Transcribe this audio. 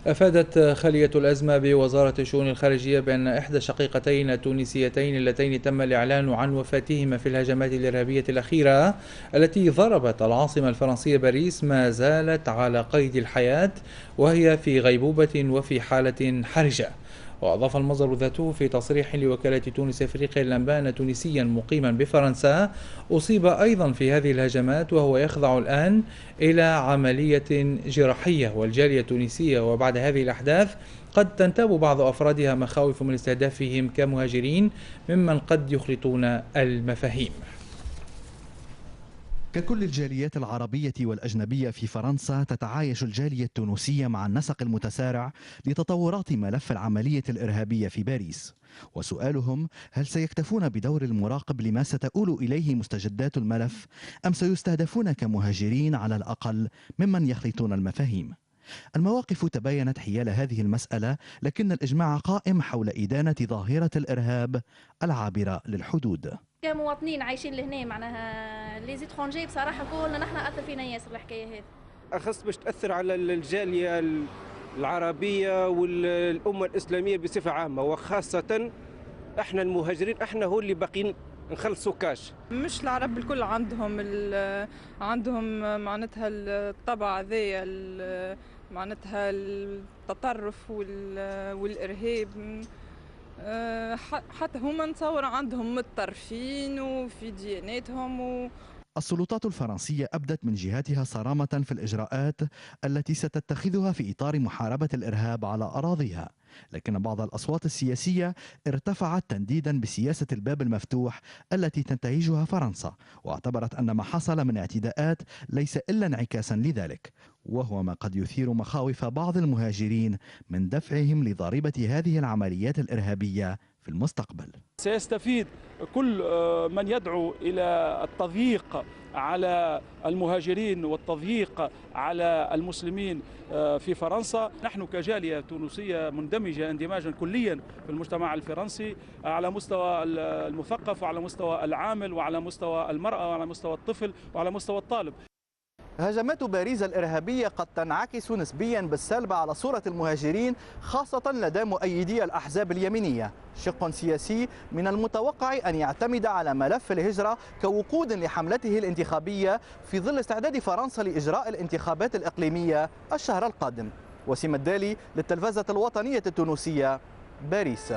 أفادت خلية الأزمة بوزارة الشؤون الخارجية بأن إحدى الشقيقتين التونسيتين اللتين تم الإعلان عن وفاتهما في الهجمات الإرهابية الأخيرة التي ضربت العاصمة الفرنسية باريس ما زالت على قيد الحياة، وهي في غيبوبة وفي حالة حرجة. وأضاف المصدر ذاته في تصريح لوكالة تونس أفريقيا للأنباء أن تونسيا مقيما بفرنسا أصيب أيضا في هذه الهجمات وهو يخضع الآن إلى عملية جراحية. والجالية التونسية وبعد هذه الأحداث قد تنتاب بعض أفرادها مخاوف من استهدافهم كمهاجرين ممن قد يخلطون المفاهيم. ككل الجاليات العربية والأجنبية في فرنسا، تتعايش الجالية التونسية مع النسق المتسارع لتطورات ملف العملية الإرهابية في باريس، وسؤالهم: هل سيكتفون بدور المراقب لما ستؤول إليه مستجدات الملف، أم سيستهدفون كمهاجرين على الأقل ممن يخلطون المفاهيم؟ المواقف تباينت حيال هذه المسألة، لكن الإجماع قائم حول إدانة ظاهرة الإرهاب العابرة للحدود. كمواطنين عايشين لهنا معناها لي زيترونجي بصراحه كلنا نحن اثر فينا ياسر الحكايه هذه، اخص باش تاثر على الجاليه العربيه والامه الاسلاميه بصفه عامه، وخاصه احنا المهاجرين، احنا هو اللي باقيين نخلصوا كاش. مش العرب الكل عندهم معناتها الطبع ذي معناتها التطرف والارهاب، حتى هما نتصور عندهم متطرفين وفي دياناتهم السلطات الفرنسية أبدت من جهتها صرامة في الإجراءات التي ستتخذها في إطار محاربة الإرهاب على أراضيها، لكن بعض الأصوات السياسية ارتفعت تنديدا بسياسة الباب المفتوح التي تنتهجها فرنسا، واعتبرت أن ما حصل من اعتداءات ليس إلا انعكاسا لذلك، وهو ما قد يثير مخاوف بعض المهاجرين من دفعهم لضريبة هذه العمليات الإرهابية في المستقبل. سيستفيد كل من يدعو إلى التضييق على المهاجرين والتضييق على المسلمين في فرنسا. نحن كجالية تونسية مندمجة اندماجا كليا في المجتمع الفرنسي على مستوى المثقف وعلى مستوى العامل وعلى مستوى المرأة وعلى مستوى الطفل وعلى مستوى الطالب. هجمات باريس الإرهابية قد تنعكس نسبيا بالسلب على صورة المهاجرين، خاصة لدى مؤيدي الأحزاب اليمينية. شق سياسي من المتوقع أن يعتمد على ملف الهجرة كوقود لحملته الانتخابية في ظل استعداد فرنسا لإجراء الانتخابات الإقليمية الشهر القادم. وسيم الدالي للتلفزة الوطنية التونسية، باريس.